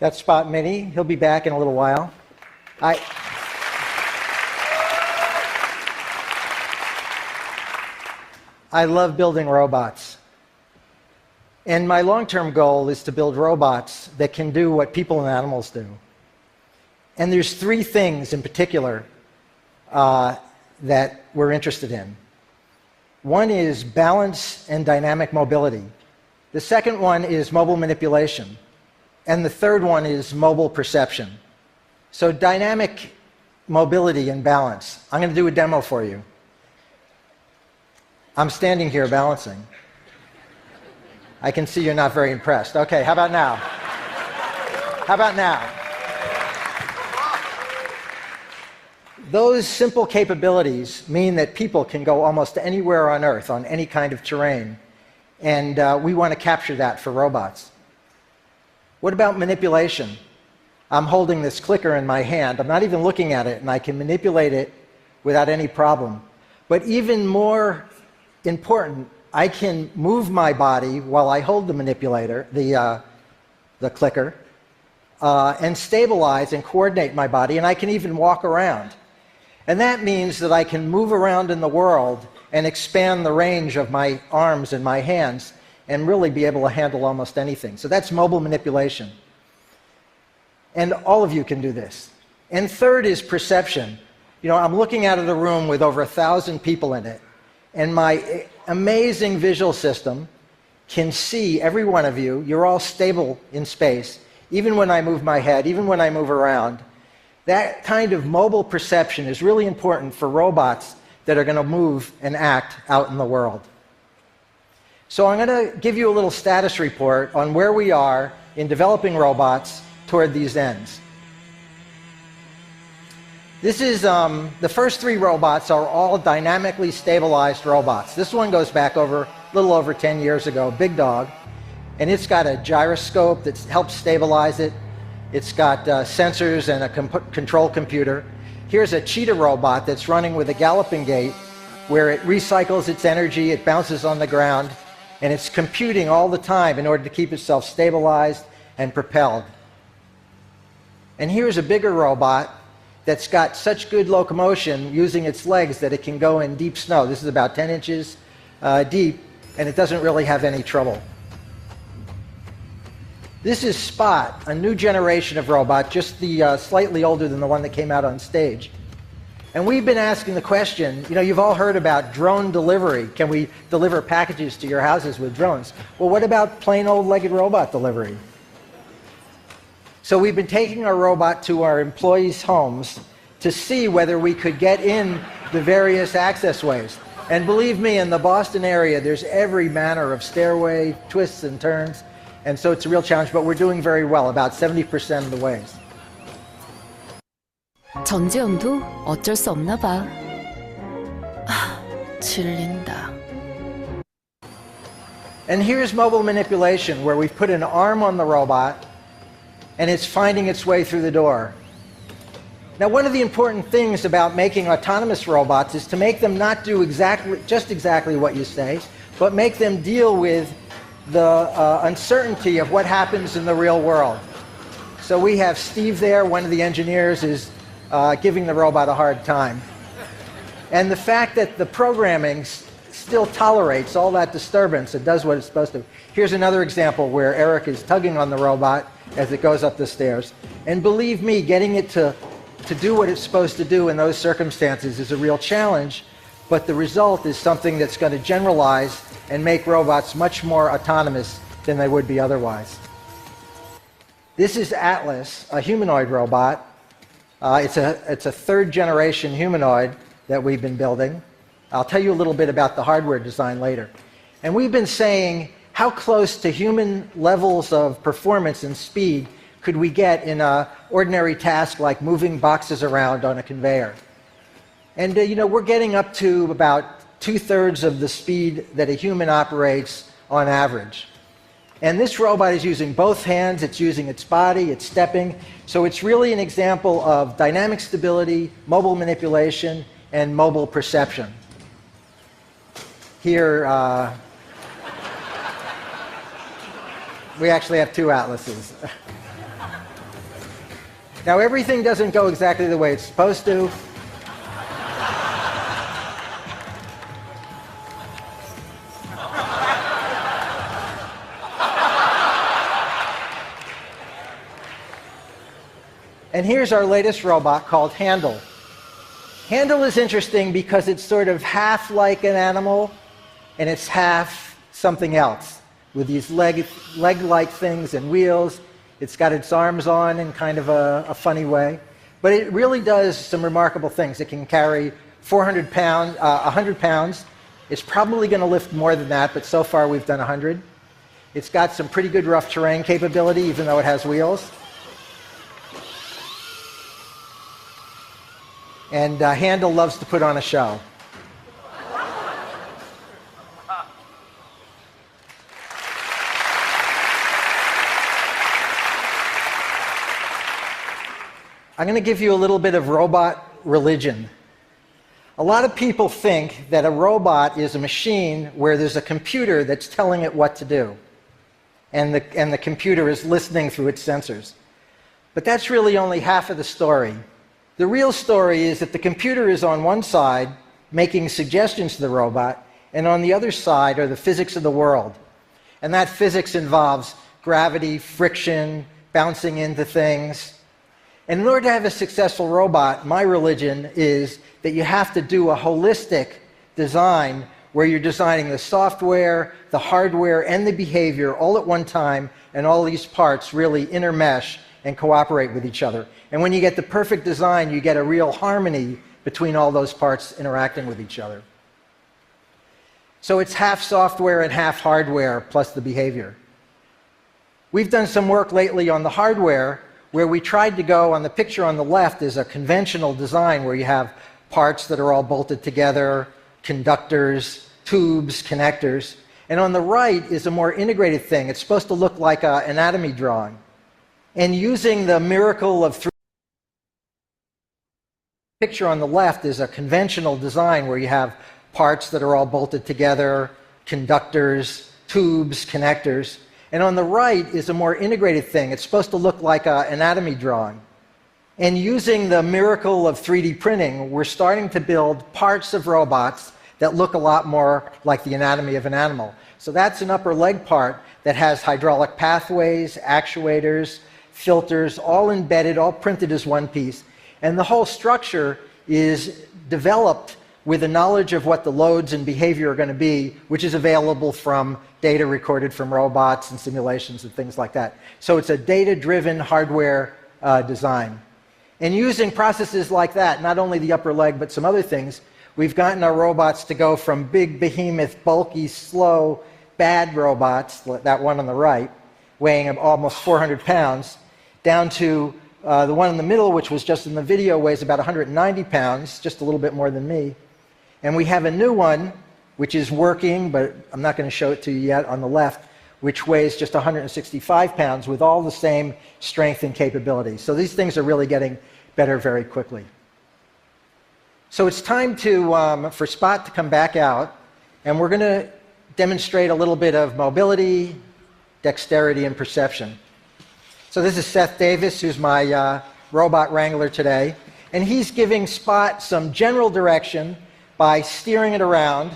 That's Spot Mini. He'll be back in a little while. I love building robots. And my long-term goal is to build robots that can do what people and animals do. And there's three things in particular that we're interested in. One is balance and dynamic mobility. The second one is mobile manipulation. And the third one is mobile perception. So dynamic mobility and balance. I'm going to do a demo for you. I'm standing here balancing. I can see you're not very impressed. Okay, how about now? How about now? Those simple capabilities mean that people can go almost anywhere on Earth on any kind of terrain. And we want to capture that for robots. What about manipulation? I'm holding this clicker in my hand. I'm not even looking at it, and I can manipulate it without any problem. But even more important, I can move my body while I hold the manipulator, the clicker, and stabilize and coordinate my body, and I can even walk around. And that means that I can move around in the world and expand the range of my arms and my hands and really be able to handle almost anything. So that's mobile manipulation. And all of you can do this. And third is perception. You know, I'm looking out of the room with over 1,000 people in it, and my amazing visual system can see every one of you. You're all stable in space, even when I move my head, even when I move around. That kind of mobile perception is really important for robots that are going to move and act out in the world. So I'm going to give you a little status report on where we are in developing robots toward these ends. This is, the first three robots are all dynamically stabilized robots. This one goes back over a little over 10 years ago, Big Dog, and it's got a gyroscope that helps stabilize it. It's got sensors and a control computer. Here's a cheetah robot that's running with a galloping gait where it recycles its energy, it bounces on the ground, and it's computing all the time in order to keep itself stabilized and propelled. And here's a bigger robot that's got such good locomotion using its legs that it can go in deep snow. This is about 10 inches deep, and it doesn't really have any trouble. This is Spot, a new generation of robot, just slightly older than the one that came out on stage. And we've been asking the question, you know, you've all heard about drone delivery. Can we deliver packages to your houses with drones? Well, what about plain old legged robot delivery? So we've been taking our robot to our employees' homes to see whether we could get in the various access ways. And believe me, in the Boston area, there's every manner of stairway, twists and turns. And so it's a real challenge, but we're doing very well, about 70% of the ways. 전지현도 어쩔 수 없나 봐. 질린다. And here's mobile manipulation, where we've put an arm on the robot, and it's finding its way through the door. Now, one of the important things about making autonomous robots is to make them not do just exactly what you say, but make them deal with the uncertainty of what happens in the real world. So we have Steve there, one of the engineers, is giving the robot a hard time. And the fact that the programming still tolerates all that disturbance, it does what it's supposed to. Here's another example where Eric is tugging on the robot as it goes up the stairs. And believe me, getting it to do what it's supposed to do in those circumstances is a real challenge, but the result is something that's going to generalize and make robots much more autonomous than they would be otherwise. This is Atlas, a humanoid robot. It's a third generation humanoid that we've been building. I'll tell you a little bit about the hardware design later. And we've been saying, how close to human levels of performance and speed could we get in an ordinary task like moving boxes around on a conveyor? And you know, we're getting up to about 2/3 of the speed that a human operates on average. And this robot is using both hands, it's using its body, it's stepping. So it's really an example of dynamic stability, mobile manipulation, and mobile perception. Here, we actually have two Atlases. Now, everything doesn't go exactly the way it's supposed to. And here's our latest robot called Handle. Handle is interesting because it's sort of half like an animal and it's half something else with these leg-like things and wheels. It's got its arms on in kind of a funny way. But it really does some remarkable things. It can carry 100 pounds. It's probably going to lift more than that, but so far we've done 100. It's got some pretty good rough terrain capability, even though it has wheels. And Handle loves to put on a show. I'm going to give you a little bit of robot religion. A lot of people think that a robot is a machine where there's a computer that's telling it what to do, and the computer is listening through its sensors. But that's really only half of the story. The real story is that the computer is on one side making suggestions to the robot, and on the other side are the physics of the world. And that physics involves gravity, friction, bouncing into things. And in order to have a successful robot, my religion is that you have to do a holistic design where you're designing the software, the hardware, and the behavior all at one time, and all these parts really intermesh and cooperate with each other. And when you get the perfect design, you get a real harmony between all those parts interacting with each other. So it's half software and half hardware plus the behavior. We've done some work lately on the hardware where we tried to go, on the picture on the left is a conventional design where you have parts that are all bolted together, conductors, tubes, connectors. And on the right is a more integrated thing. It's supposed to look like an anatomy drawing. And using the miracle of 3D, the picture on the left is a conventional design where you have parts that are all bolted together, conductors, tubes, connectors. And on the right is a more integrated thing. It's supposed to look like an anatomy drawing. And using the miracle of 3D printing, we're starting to build parts of robots that look a lot more like the anatomy of an animal. So that's an upper leg part that has hydraulic pathways, actuators, filters, all embedded, all printed as one piece. And the whole structure is developed with a knowledge of what the loads and behavior are going to be, which is available from data recorded from robots and simulations and things like that. So it's a data-driven hardware design. And using processes like that, not only the upper leg, but some other things, we've gotten our robots to go from big, behemoth, bulky, slow, bad robots, that one on the right, weighing almost 400 pounds, down to the one in the middle, which was just in the video, weighs about 190 pounds, just a little bit more than me. And we have a new one, which is working, but I'm not going to show it to you yet, on the left, which weighs just 165 pounds with all the same strength and capability. So these things are really getting better very quickly. So it's time for Spot to come back out, and we're going to demonstrate a little bit of mobility, dexterity, and perception. So this is Seth Davis, who's my robot wrangler today, and he's giving Spot some general direction by steering it around,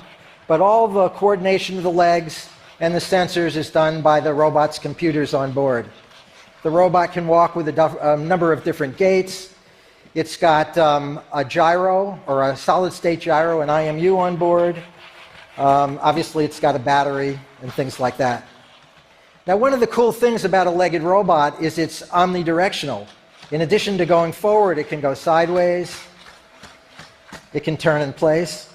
but all the coordination of the legs and the sensors is done by the robot's computers on board. The robot can walk with a number of different gaits. It's got a gyro, or a solid-state gyro, an IMU on board. Obviously, it's got a battery and things like that. Now, one of the cool things about a legged robot is it's omnidirectional. In addition to going forward, it can go sideways. It can turn in place.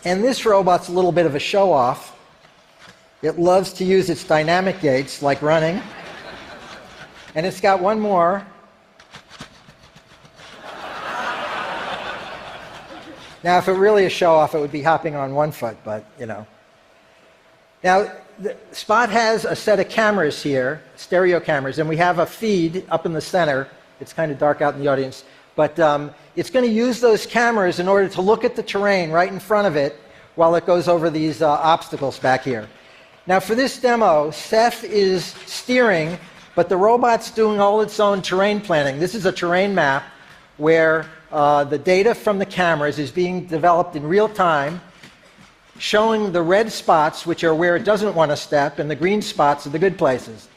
And this robot's a little bit of a show-off. It loves to use its dynamic gaits, like running. And it's got one more. Now, if it really is show-off, it would be hopping on one foot, but, you know. Now, Spot has a set of cameras here, stereo cameras, and we have a feed up in the center. It's kind of dark out in the audience. But it's going to use those cameras in order to look at the terrain right in front of it while it goes over these obstacles back here. Now, for this demo, Seth is steering But the robot's doing all its own terrain planning. This is a terrain map where the data from the cameras is being developed in real time, showing the red spots, which are where it doesn't want to step, and the green spots are the good places.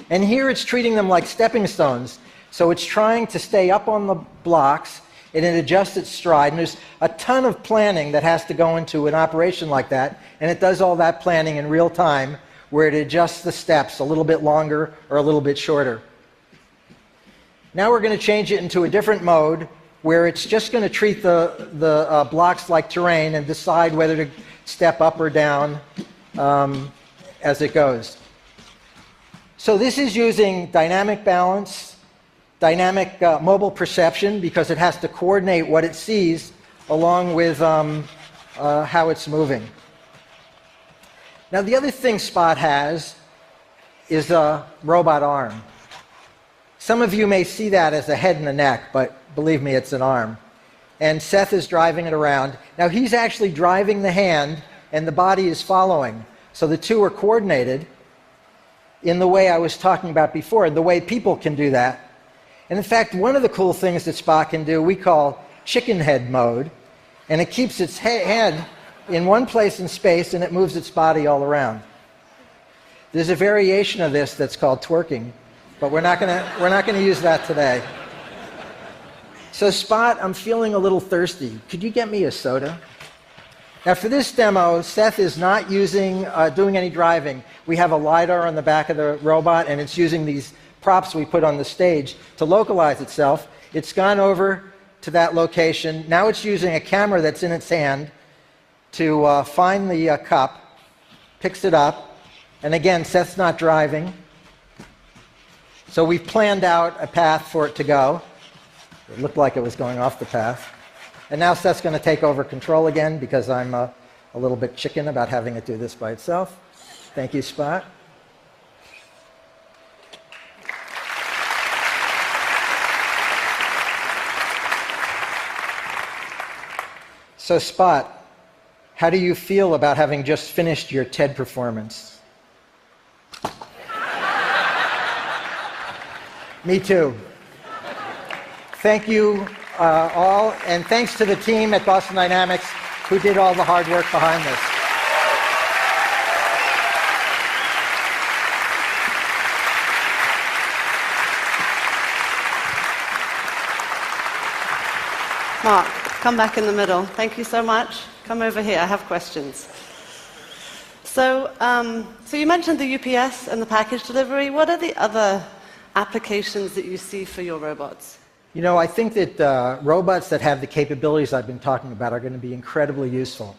And here it's treating them like stepping stones. So it's trying to stay up on the blocks, and it adjusts its stride. And there's a ton of planning that has to go into an operation like that, and it does all that planning in real time, where it adjusts the steps a little bit longer or a little bit shorter. Now we're going to change it into a different mode, where it's just going to treat the blocks like terrain and decide whether to step up or down as it goes. So this is using dynamic balance, dynamic mobile perception, because it has to coordinate what it sees along with how it's moving. Now the other thing Spot has is a robot arm. Some of you may see that as a head and a neck, but believe me, it's an arm. And Seth is driving it around. Now he's actually driving the hand, and the body is following. So the two are coordinated in the way I was talking about before, the way people can do that. And in fact, one of the cool things that Spot can do, we call chicken head mode, and it keeps its head in one place in space, and it moves its body all around. There's a variation of this that's called twerking, but we're not gonna use that today. So Spot, I'm feeling a little thirsty. Could you get me a soda? Now for this demo, Seth is not doing any driving. We have a LiDAR on the back of the robot, and it's using these props we put on the stage to localize itself. It's gone over to that location. Now it's using a camera that's in its hand to find the cup, picks it up, and again, Seth's not driving. So we've planned out a path for it to go. It looked like it was going off the path. And now Seth's going to take over control again because I'm a little bit chicken about having it do this by itself. Thank you, Spot. So Spot, how do you feel about having just finished your TED performance? Me too. Thank you all, and thanks to the team at Boston Dynamics who did all the hard work behind this. Mark, come back in the middle. Thank you so much. Come over here. I have questions. So you mentioned the UPS and the package delivery. What are the other applications that you see for your robots? You know, I think that robots that have the capabilities I've been talking about are going to be incredibly useful.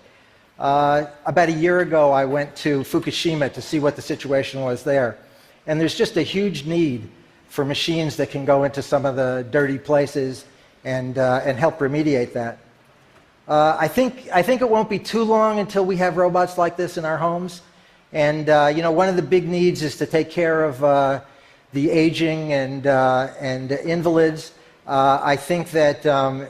About a year ago, I went to Fukushima to see what the situation was there. And there's just a huge need for machines that can go into some of the dirty places and help remediate that. I think it won't be too long until we have robots like this in our homes. And you know, one of the big needs is to take care of the aging and invalids. I think that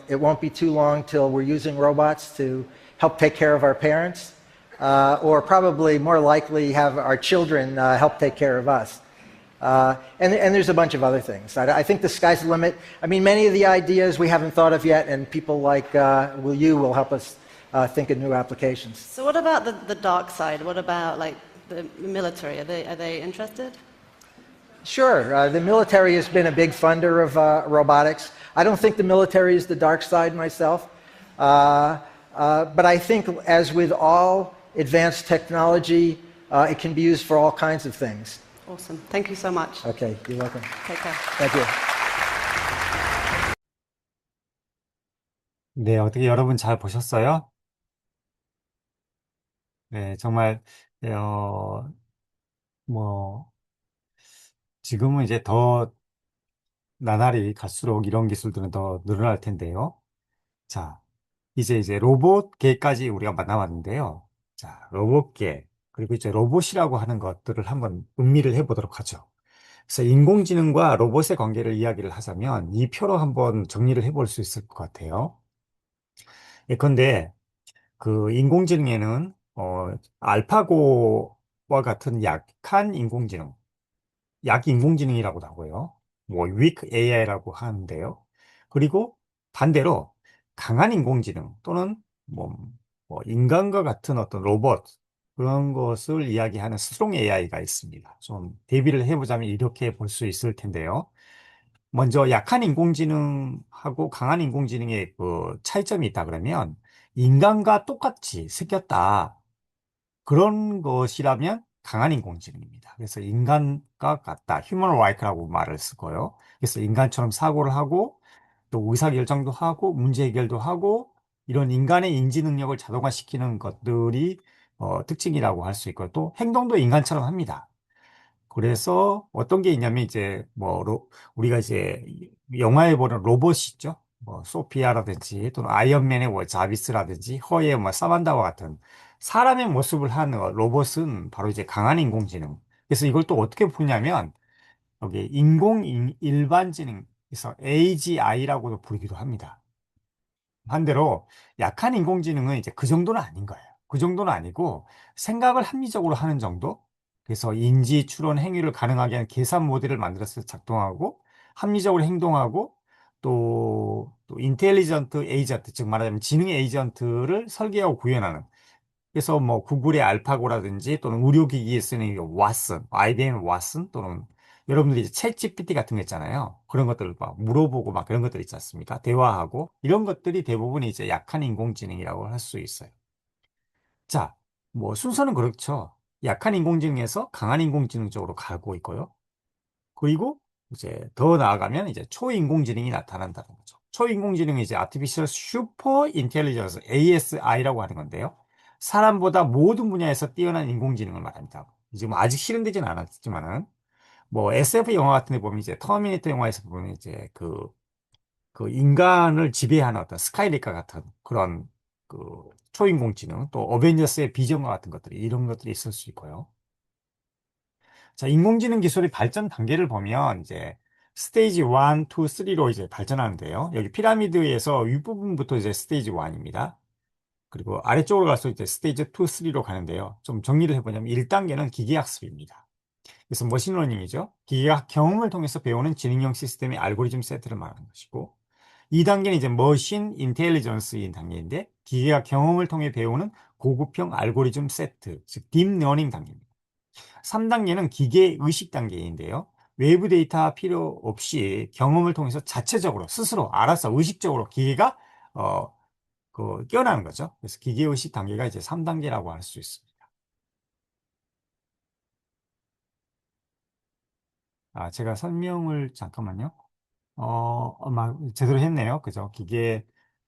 it won't be too long till we're using robots to help take care of our parents, or probably more likely have our children help take care of us. And there's a bunch of other things. I think the sky's the limit. I mean, many of the ideas we haven't thought of yet, and people like you will help us think of new applications. So what about the dark side? What about like the military? Are they interested? Sure. The military has been a big funder of robotics. I don't think the military is the dark side myself. But I think, as with all advanced technology, it can be used for all kinds of things. Awesome. Thank you so much. Okay, you're welcome. Take care. Thank you. 네, 어떻게 여러분 잘 보셨어요? 네, 정말, 어, 뭐, 지금은 이제 더 나날이 갈수록 이런 기술들은 더 늘어날 텐데요. 자, 이제 로봇계까지 우리가 만나봤는데요. 자, 로봇계, 그리고 이제 로봇이라고 하는 것들을 한번 음미를 해보도록 하죠. 그래서 인공지능과 로봇의 관계를 이야기를 하자면 이 표로 한번 정리를 해볼 수 있을 것 같아요. 예컨대 그 인공지능에는 알파고와 같은 약한 인공지능, 약 인공지능이라고도 하고요. 뭐 weak AI라고 하는데요. 그리고 반대로 강한 인공지능 또는 뭐, 뭐 인간과 같은 어떤 로봇 그런 것을 이야기하는 스트롱 AI가 있습니다. 좀 대비를 해보자면 이렇게 볼 수 있을 텐데요. 먼저 약한 인공지능하고 강한 인공지능의 그 차이점이 있다 그러면 인간과 똑같이 생겼다. 그런 것이라면 강한 인공지능입니다. 그래서 인간과 같다. 휴먼 라이크라고 말을 쓰고요. 그래서 인간처럼 사고를 하고 또 의사결정도 하고 문제 해결도 하고 이런 인간의 인지 능력을 자동화시키는 것들이 특징이라고 할 수 있고 또 행동도 인간처럼 합니다. 그래서 어떤 게 있냐면 이제 우리가 이제 영화에 보는 로봇이 있죠. 뭐 소피아라든지 또는 아이언맨의 뭐 자비스라든지 허의 뭐 사만다와 같은 사람의 모습을 하는 로봇은 바로 이제 강한 인공지능. 그래서 이걸 또 어떻게 보냐면 여기 일반지능, 그래서 AGI라고도 부르기도 합니다. 반대로 약한 인공지능은 이제 그 정도는 아닌 거예요. 그 정도는 아니고 생각을 합리적으로 하는 정도? 그래서 인지, 추론, 행위를 가능하게 하는 계산 모델을 만들어서 작동하고 합리적으로 행동하고 또 인텔리전트 에이전트, 즉 말하자면 지능 에이전트를 설계하고 구현하는 그래서 뭐 구글의 알파고라든지 또는 의료기기에 쓰는 이 왓슨, IBM 왓슨 또는 여러분들이 이제 챗 GPT 같은 거 있잖아요. 그런 것들을 막 물어보고 막 그런 것들 있지 않습니까? 대화하고 이런 것들이 대부분 이제 약한 인공지능이라고 할 수 있어요. 자, 뭐 순서는 그렇죠. 약한 인공지능에서 강한 인공지능 쪽으로 가고 있고요. 그리고 이제 더 나아가면 이제 초인공지능이 나타난다는 거죠. 초인공지능은 이제 Artificial Super Intelligence, ASI라고 하는 건데요. 사람보다 모든 분야에서 뛰어난 인공지능을 말합니다. 이제 뭐 아직 실현되지는 않았지만은 뭐 SF 영화 같은 데 보면 이제 터미네이터 영화에서 보면 이제 그 인간을 지배하는 어떤 스카이리카 같은 그런 그 초인공지능 또 어벤져스의 비전과 같은 것들이 이런 것들이 있을 수 있고요. 자, 인공지능 기술의 발전 단계를 보면 이제 스테이지 1, 2, 3로 이제 발전하는데요. 여기 피라미드에서 윗부분부터 이제 스테이지 1입니다. 그리고 아래쪽으로 갈수록 이제 스테이지 2, 3로 가는데요. 좀 정리를 해보냐면 1단계는 기계학습입니다. 그래서 머신러닝이죠. 기계가 경험을 통해서 배우는 지능형 시스템의 알고리즘 세트를 말하는 것이고 2단계는 이제 머신 인텔리전스인 단계인데 기계가 경험을 통해 배우는 고급형 알고리즘 세트, 즉 딥러닝 단계입니다. 3단계는 기계 의식 단계인데요. 외부 데이터 필요 없이 경험을 통해서 자체적으로 스스로 알아서 의식적으로 기계가 깨어나는 거죠. 그래서 기계 의식 단계가 이제 3단계라고 할 수 있습니다. 제가 설명을 잠깐만요. 제대로 했네요. 그죠?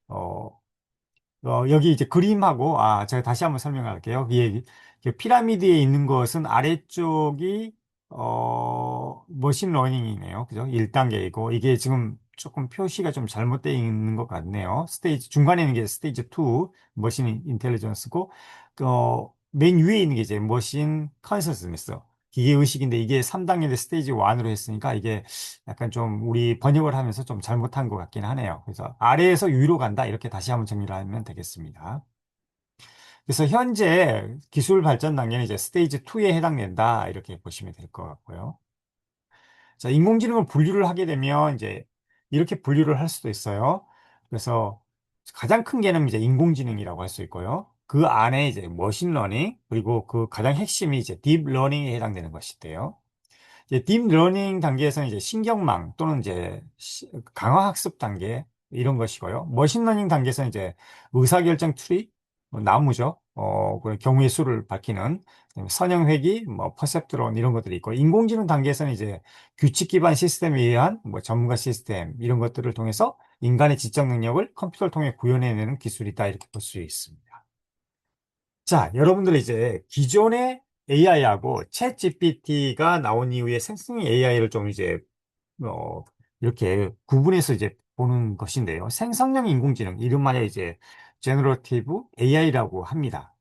어, 여기 이제 그림하고, 제가 다시 한번 설명할게요. 피라미드에 있는 것은 아래쪽이, 머신러닝이네요. 그죠? 1단계이고, 이게 지금 조금 표시가 좀 잘못되어 있는 것 같네요. 중간에 있는 게 스테이지 2, 머신 인텔리전스고, 맨 위에 있는 게 이제 머신 컨셔스니스, 기계의식인데 이게 3단계인데 스테이지 1으로 했으니까 이게 약간 좀 우리 번역을 하면서 좀 잘못한 것 같긴 하네요. 그래서 아래에서 위로 간다 이렇게 다시 한번 정리를 하면 되겠습니다. 그래서 현재 기술 발전 단계는 이제 스테이지 2에 해당된다 이렇게 보시면 될 것 같고요. 자, 인공지능을 분류를 하게 되면 이제 이렇게 분류를 할 수도 있어요. 그래서 가장 큰 개념이 이제 인공지능이라고 할 수 있고요. 그 안에 이제 머신러닝 그리고 그 가장 핵심이 이제 딥러닝에 해당되는 것인데요. 이제 딥러닝 단계에서는 이제 신경망 또는 이제 강화학습 단계 이런 것이고요. 머신러닝 단계에서는 이제 의사결정 트리, 나무죠. 그 경우의 수를 밝히는 선형회귀, 뭐 퍼셉트론 이런 것들이 있고 인공지능 단계에서는 이제 규칙 기반 시스템에 의한 뭐 전문가 시스템 이런 것들을 통해서 인간의 지적 능력을 컴퓨터를 통해 구현해내는 기술이다 이렇게 볼 수 있습니다. 자, 여러분들 이제 기존의 AI하고 챗 GPT가 나온 이후에 생성 AI를 좀 이제 어, 이렇게 구분해서 이제 보는 것인데요. 생성형 인공지능 이름하여 이제 제너러티브 AI라고 합니다.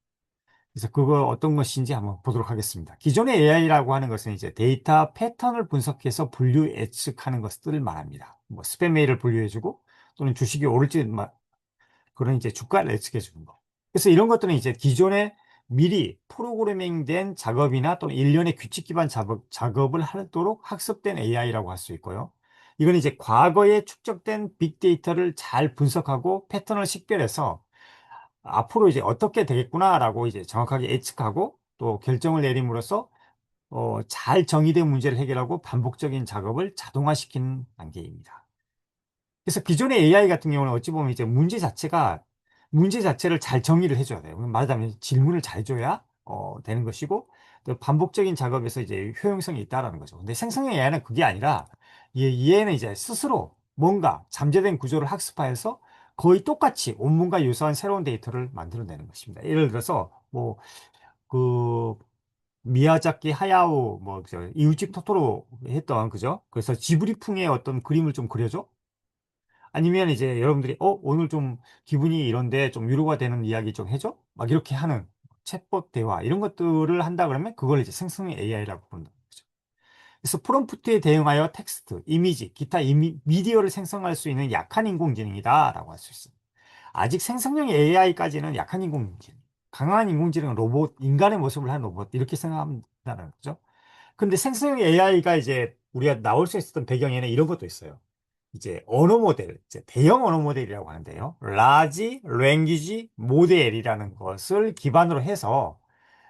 그래서 그거 어떤 것인지 한번 보도록 하겠습니다. 기존의 AI라고 하는 것은 이제 데이터 패턴을 분석해서 분류 예측하는 것들을 말합니다. 뭐 스팸 메일을 분류해주고 또는 주식이 오를지 그런 이제 주가를 예측해 주는 거. 그래서 이런 것들은 이제 기존의 미리 프로그래밍된 작업이나 또는 일련의 규칙 기반 작업을 하도록 학습된 AI라고 할 수 있고요. 이건 이제 과거에 축적된 빅데이터를 잘 분석하고 패턴을 식별해서 앞으로 이제 어떻게 되겠구나라고 이제 정확하게 예측하고 또 결정을 내림으로써 잘 정의된 문제를 해결하고 반복적인 작업을 자동화시키는 단계입니다. 그래서 기존의 AI 같은 경우는 어찌 보면 이제 문제 자체를 잘 정의를 해줘야 돼요. 말하자면 질문을 잘 줘야 되는 것이고 또 반복적인 작업에서 이제 효용성이 있다라는 거죠. 근데 생성형 AI는 그게 아니라 얘는 이제 스스로 뭔가 잠재된 구조를 학습하여서 거의 똑같이 원문과 유사한 새로운 데이터를 만들어내는 것입니다. 예를 들어서 뭐 그 미야자키 하야오 이웃집 토토로 했던 그죠? 그래서 지브리풍의 어떤 그림을 좀 그려줘. 아니면 이제 여러분들이 오늘 좀 기분이 이런데 좀 위로가 되는 이야기 좀 해줘? 막 이렇게 하는 챗봇 대화 이런 것들을 한다 그러면 그걸 이제 생성형 AI라고 부른다. 거죠. 그래서 프롬프트에 대응하여 텍스트, 이미지, 기타 미디어를 생성할 수 있는 약한 인공지능이다라고 할 수 있습니다. 아직 생성형 AI까지는 약한 인공지능, 강한 인공지능은 로봇, 인간의 모습을 하는 로봇 이렇게 생각하면 된다는 거죠. 근데 생성형 AI가 이제 우리가 나올 수 있었던 배경에는 이런 것도 있어요. 이제 언어 모델, 이제 대형 언어 모델이라고 하는데요. 라지 랭귀지 모델이라는 것을 기반으로 해서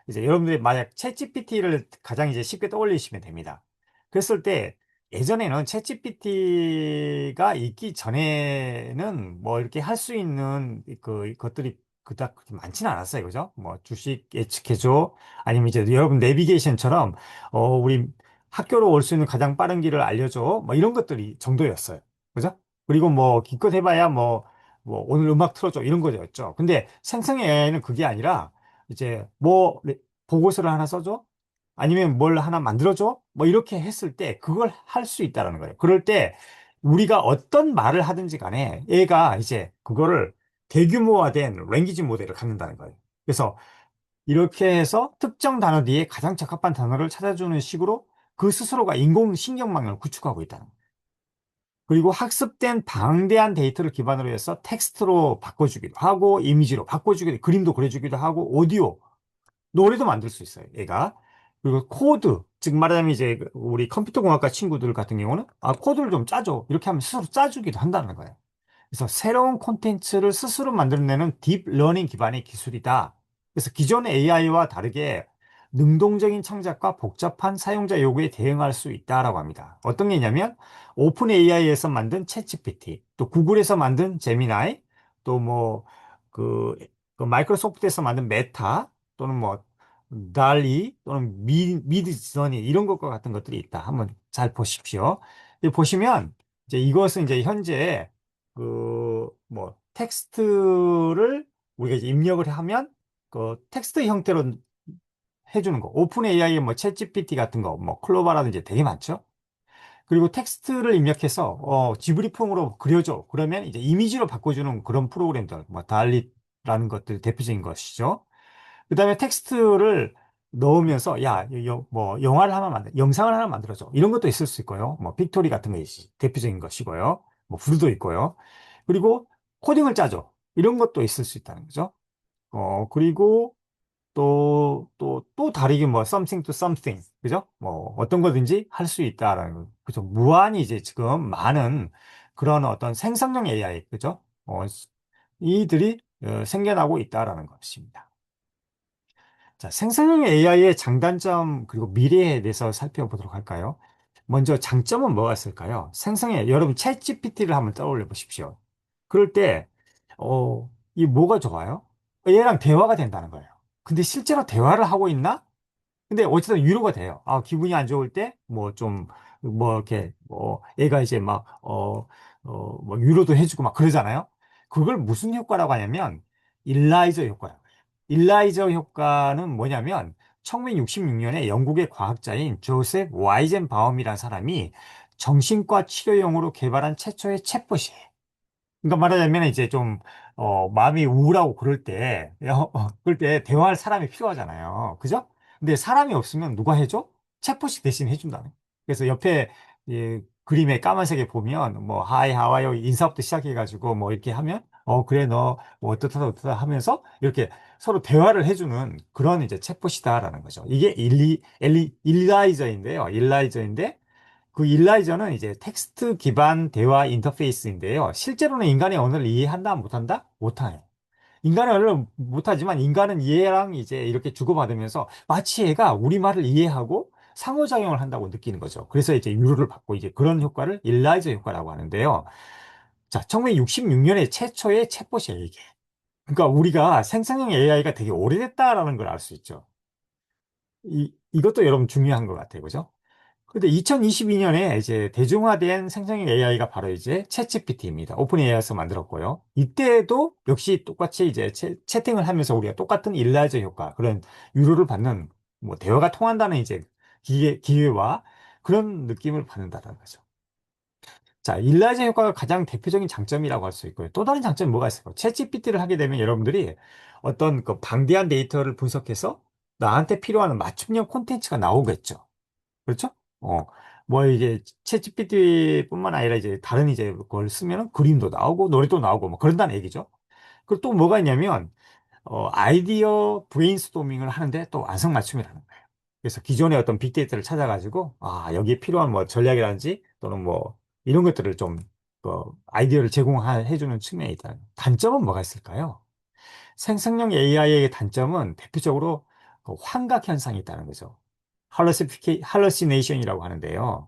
이제 여러분들이 만약 챗GPT를 가장 이제 쉽게 떠올리시면 됩니다. 그랬을 때 예전에는 챗GPT가 있기 전에는 뭐 이렇게 할 수 있는 것들이 그닥 그렇게 많지는 않았어요. 그죠? 뭐 주식 예측해줘. 아니면 이제 여러분 내비게이션처럼 우리 학교로 올 수 있는 가장 빠른 길을 알려줘. 뭐 이런 것들이 정도였어요. 그죠? 그리고 뭐 기껏 해봐야 뭐 오늘 음악 틀어줘. 이런 거였죠. 근데 생성 AI는 그게 아니라 이제 뭐 보고서를 하나 써줘? 아니면 뭘 하나 만들어줘? 뭐 이렇게 했을 때 그걸 할 수 있다는 거예요. 그럴 때 우리가 어떤 말을 하든지 간에 얘가 이제 그거를 대규모화된 랭귀지 모델을 갖는다는 거예요. 그래서 이렇게 해서 특정 단어 뒤에 가장 적합한 단어를 찾아주는 식으로 그 스스로가 인공신경망을 구축하고 있다는 거예요. 그리고 학습된 방대한 데이터를 기반으로 해서 텍스트로 바꿔주기도 하고 이미지로 바꿔주기도 그림도 그려주기도 하고 오디오 노래도 만들 수 있어요, 얘가. 그리고 코드, 즉 말하자면 이제 우리 컴퓨터 공학과 친구들 같은 경우는 코드를 좀 짜줘. 이렇게 하면 스스로 짜주기도 한다는 거예요. 그래서 새로운 콘텐츠를 스스로 만들어내는 딥 러닝 기반의 기술이다. 그래서 기존의 AI와 다르게 능동적인 창작과 복잡한 사용자 요구에 대응할 수 있다라고 합니다. 어떤 게 있냐면 오픈 AI에서 만든 챗GPT, 또 구글에서 만든 제미나이, 또 뭐 그 마이크로소프트에서 만든 메타, 또는 뭐 달리, 또는 미드저니 이런 것과 같은 것들이 있다. 한번 잘 보십시오. 여기 보시면 이제 이것은 이제 현재 뭐 텍스트를 우리가 이제 입력을 하면 그 텍스트 형태로 해주는 거. 오픈 AI의 뭐 챗GPT 같은 거, 뭐 클로바라든지 되게 많죠. 그리고 텍스트를 입력해서 지브리풍으로 그려줘. 그러면 이제 이미지로 바꿔주는 그런 프로그램들, 뭐 달리라는 것들 대표적인 것이죠. 그다음에 텍스트를 넣으면서 뭐 영화를 하나 영상을 하나 만들어줘. 이런 것도 있을 수 있고요. 뭐 픽토리 같은 게 대표적인 것이고요. 뭐 불도 있고요. 그리고 코딩을 짜줘. 이런 것도 있을 수 있다는 거죠. 그리고 또 다르게 뭐 something to something. 그죠? 뭐 어떤 거든지 할 수 있다라는 거. 그죠? 무한히 이제 지금 많은 그런 어떤 생성형 AI. 그죠? 이들이 생겨나고 있다라는 것입니다. 자, 생성형 AI의 장단점 그리고 미래에 대해서 살펴보도록 할까요? 먼저 장점은 뭐가 있을까요? 여러분 챗GPT를 한번 떠올려 보십시오. 그럴 때, 이 뭐가 좋아요? 얘랑 대화가 된다는 거예요. 근데 실제로 대화를 하고 있나? 근데 어쨌든 위로가 돼요. 기분이 안 좋을 때, 이렇게, 애가 이제 뭐 위로도 해주고 막 그러잖아요. 그걸 무슨 효과라고 하냐면, 일라이저 효과라고 해요. 일라이저 효과는 뭐냐면, 1966년에 영국의 과학자인 조셉 와이젠바움이라는 사람이 정신과 치료용으로 개발한 최초의 챗봇이에요. 그러니까 말하자면 이제 좀, 마음이 우울하고 그럴 때 대화할 사람이 필요하잖아요. 그죠? 근데 사람이 없으면 누가 해줘? 챗봇이 대신 해준다는. 그래서 옆에 그림에 까만색에 보면 뭐, 하이, 하와이요 인사부터 시작해가지고 뭐 이렇게 하면 그래, 너, 뭐, 어떻다, 어떻다 하면서 이렇게 서로 대화를 해주는 그런 이제 챗봇이다라는 거죠. 이게 일라이저인데요. 일라이저인데, 그 일라이저는 이제 텍스트 기반 대화 인터페이스인데요. 실제로는 인간의 언어를 이해한다, 못한다? 못해요. 인간의 언어를 못하지만 인간은 얘랑 이제 이렇게 주고받으면서 마치 얘가 우리말을 이해하고 상호작용을 한다고 느끼는 거죠. 그래서 이제 위로를 받고 이제 그런 효과를 일라이저 효과라고 하는데요. 자, 1966년에 최초의 챗봇이에요, 이게. 그러니까 우리가 생성형 AI가 되게 오래됐다라는 걸 알 수 있죠. 이것도 여러분 중요한 것 같아요. 그죠? 근데 2022년에 이제 대중화된 생성형 AI가 바로 이제 챗GPT입니다. 오픈 AI에서 만들었고요. 이때도 역시 똑같이 이제 채팅을 하면서 우리가 똑같은 일라이저 효과, 그런 유료를 받는, 뭐, 대화가 통한다는 이제 기회와 그런 느낌을 받는다는 거죠. 자, 일라이저 효과가 가장 대표적인 장점이라고 할 수 있고요. 또 다른 장점이 뭐가 있을까요? 챗GPT를 하게 되면 여러분들이 어떤 그 방대한 데이터를 분석해서 나한테 필요한 맞춤형 콘텐츠가 나오겠죠. 그렇죠? 어, 뭐 이게 챗GPT뿐만 아니라 이제 다른 이제 그걸 쓰면은 그림도 나오고 노래도 나오고 뭐 그런다는 얘기죠. 그리고 또 뭐가 있냐면 아이디어 브레인스토밍을 하는데 또 안성맞춤이라는 거예요. 그래서 기존의 어떤 빅데이터를 찾아가지고 여기에 필요한 뭐 전략이라든지 또는 뭐 이런 것들을 좀 아이디어를 제공해주는 측면이 있다. 단점은 뭐가 있을까요? 생성형 AI의 단점은 대표적으로 그 환각 현상이 있다는 거죠. 할러시네이션이라고 하는데요.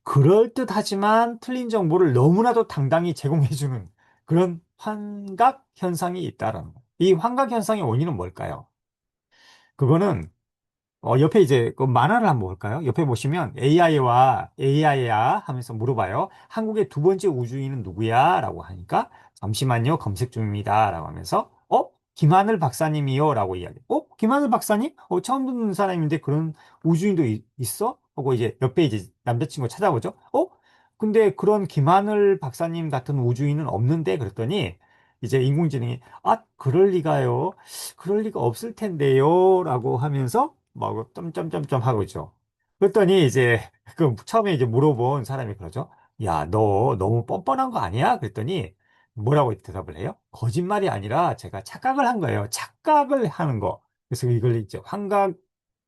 그럴듯하지만 틀린 정보를 너무나도 당당히 제공해주는 그런 환각 현상이 있다는 거예요. 이 환각 현상의 원인은 뭘까요? 그거는 옆에 이제 그 만화를 한번 볼까요? 옆에 보시면 AI야 하면서 물어봐요. 한국의 두 번째 우주인은 누구야? 라고 하니까 잠시만요. 검색 중입니다. 라고 하면서 김하늘 박사님이요. 라고 이야기. 김하늘 박사님? 처음 듣는 사람인데 그런 우주인도 있어? 하고 이제 옆에 이제 남자친구 찾아보죠. 근데 그런 김하늘 박사님 같은 우주인은 없는데 그랬더니 이제 인공지능이 그럴 리가요. 그럴 리가 없을 텐데요. 라고 하면서 막 점점점점 하고 있죠. 그랬더니 이제 그 처음에 이제 물어본 사람이 그러죠. 야, 너 너무 뻔뻔한 거 아니야? 그랬더니 뭐라고 대답을 해요? 거짓말이 아니라 제가 착각을 한 거예요. 착각을 하는 거. 그래서 이걸 이제 환각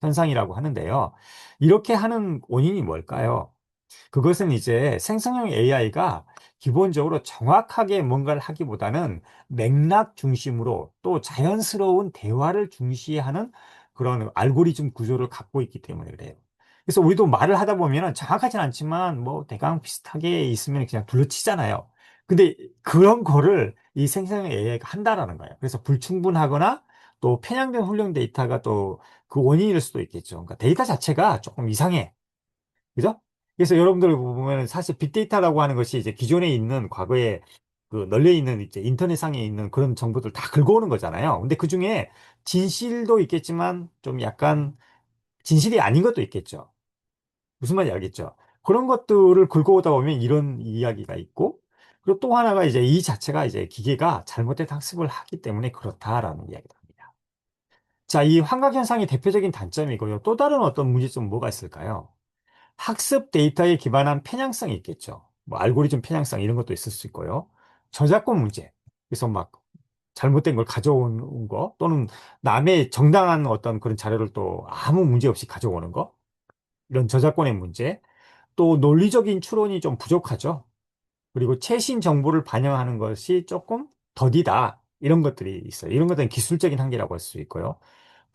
현상이라고 하는데요. 이렇게 하는 원인이 뭘까요? 그것은 이제 생성형 AI가 기본적으로 정확하게 뭔가를 하기보다는 맥락 중심으로 또 자연스러운 대화를 중시하는 그런 알고리즘 구조를 갖고 있기 때문에 그래요. 그래서 우리도 말을 하다 보면 정확하진 않지만 뭐 대강 비슷하게 있으면 그냥 둘러치잖아요. 근데 그런 거를 이 생성형 AI가 한다라는 거예요. 그래서 불충분하거나 또 편향된 훈련 데이터가 또 그 원인일 수도 있겠죠. 그러니까 데이터 자체가 조금 이상해. 그죠? 그래서 여러분들 보면 사실 빅데이터라고 하는 것이 이제 기존에 있는 과거에 그 널려 있는 이제 인터넷상에 있는 그런 정보들 다 긁어오는 거잖아요. 근데 그 중에 진실도 있겠지만 좀 약간 진실이 아닌 것도 있겠죠. 무슨 말인지 알겠죠? 그런 것들을 긁어오다 보면 이런 이야기가 있고, 그리고 또 하나가 이제 이 자체가 이제 기계가 잘못된 학습을 하기 때문에 그렇다라는 이야기를 합니다. 자, 이 환각 현상의 대표적인 단점이고요. 또 다른 어떤 문제점은 뭐가 있을까요? 학습 데이터에 기반한 편향성이 있겠죠. 뭐 알고리즘 편향성 이런 것도 있을 수 있고요. 저작권 문제. 그래서 막 잘못된 걸 가져오는 거 또는 남의 정당한 어떤 그런 자료를 또 아무 문제 없이 가져오는 거. 이런 저작권의 문제. 또 논리적인 추론이 좀 부족하죠. 그리고 최신 정보를 반영하는 것이 조금 더디다. 이런 것들이 있어요. 이런 것들은 기술적인 한계라고 할 수 있고요.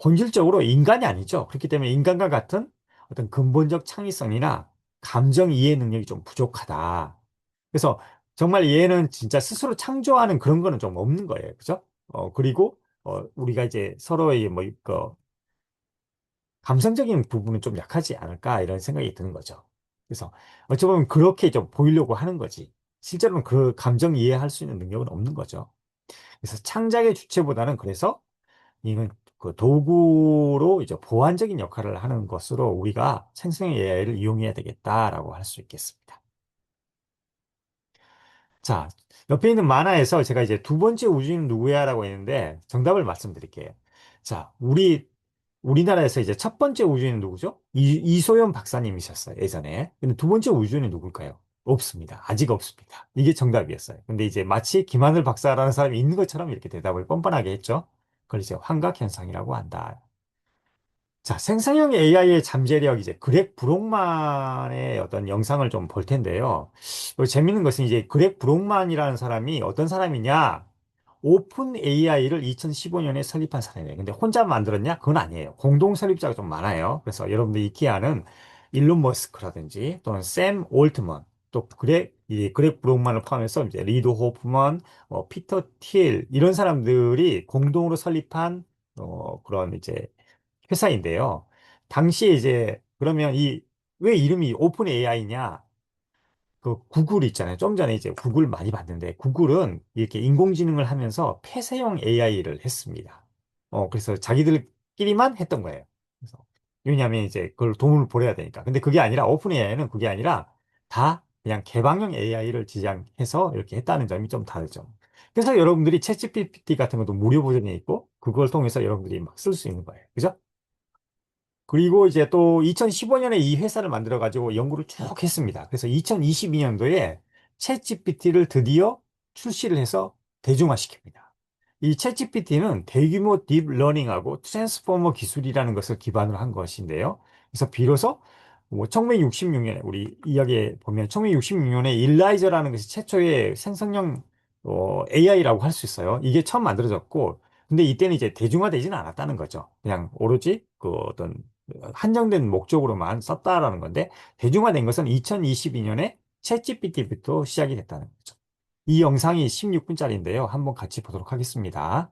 본질적으로 인간이 아니죠. 그렇기 때문에 인간과 같은 어떤 근본적 창의성이나 감정 이해 능력이 좀 부족하다. 그래서 정말 얘는 진짜 스스로 창조하는 그런 거는 좀 없는 거예요. 그죠? 그리고 우리가 이제 서로의 뭐, 그 감성적인 부분은 좀 약하지 않을까 이런 생각이 드는 거죠. 그래서 어찌 보면 그렇게 좀 보이려고 하는 거지. 실제로는 그 감정 이해할 수 있는 능력은 없는 거죠. 그래서 창작의 주체보다는 그래서 이건 그 도구로 이제 보완적인 역할을 하는 것으로 우리가 생성형 AI를 이용해야 되겠다라고 할 수 있겠습니다. 자, 옆에 있는 만화에서 제가 이제 두 번째 우주인은 누구야라고 했는데 정답을 말씀드릴게요. 자, 우리나라에서 이제 첫 번째 우주인은 누구죠? 이소연 박사님이셨어요, 예전에. 근데 두 번째 우주인은 누굴까요? 없습니다. 아직 없습니다. 이게 정답이었어요. 근데 이제 마치 김하늘 박사라는 사람이 있는 것처럼 이렇게 대답을 뻔뻔하게 했죠. 그걸 이제 환각현상이라고 한다. 자, 생성형 AI의 잠재력, 이제 그렉 브록만의 어떤 영상을 좀 볼 텐데요. 재밌는 것은 이제 그렉 브록만이라는 사람이 어떤 사람이냐? 오픈 AI를 2015년에 설립한 사람이에요. 근데 혼자 만들었냐? 그건 아니에요. 공동 설립자가 좀 많아요. 그래서 여러분들 익히 아는 일론 머스크라든지 또는 샘 올트먼, 또 그렉 브록만을 포함해서 이제 리드 호프먼, 피터 틸 이런 사람들이 공동으로 설립한 그런 이제 회사인데요. 당시에 이제 그러면 왜 이름이 오픈 AI냐? 그 구글 있잖아요. 좀 전에 이제 구글 많이 봤는데 구글은 이렇게 인공지능을 하면서 폐쇄형 AI를 했습니다. 그래서 자기들끼리만 했던 거예요. 그래서 왜냐하면 이제 그걸 돈을 벌어야 되니까. 근데 그게 아니라 오픈 AI는 그게 아니라 다 그냥 개방형 AI를 지향해서 이렇게 했다는 점이 좀 다르죠. 그래서 여러분들이 챗GPT 같은 것도 무료 버전이 있고 그걸 통해서 여러분들이 막 쓸 수 있는 거예요. 그죠? 그리고 이제 또 2015년에 이 회사를 만들어 가지고 연구를 쭉 했습니다. 그래서 2022년도에 챗GPT를 드디어 출시를 해서 대중화시킵니다. 이 챗GPT는 대규모 딥러닝하고 트랜스포머 기술이라는 것을 기반으로 한 것인데요. 그래서 비로소 1966년에 우리 이야기에 보면 1966년에 일라이저라는 것이 최초의 생성형 AI라고 할 수 있어요. 이게 처음 만들어졌고 근데 이때는 이제 대중화되지는 않았다는 거죠. 그냥 오로지 그 어떤 한정된 목적으로만 썼다라는 건데 대중화된 것은 2022년에 챗GPT부터 시작이 됐다는 거죠. 이 영상이 16분짜리인데요. 한번 같이 보도록 하겠습니다.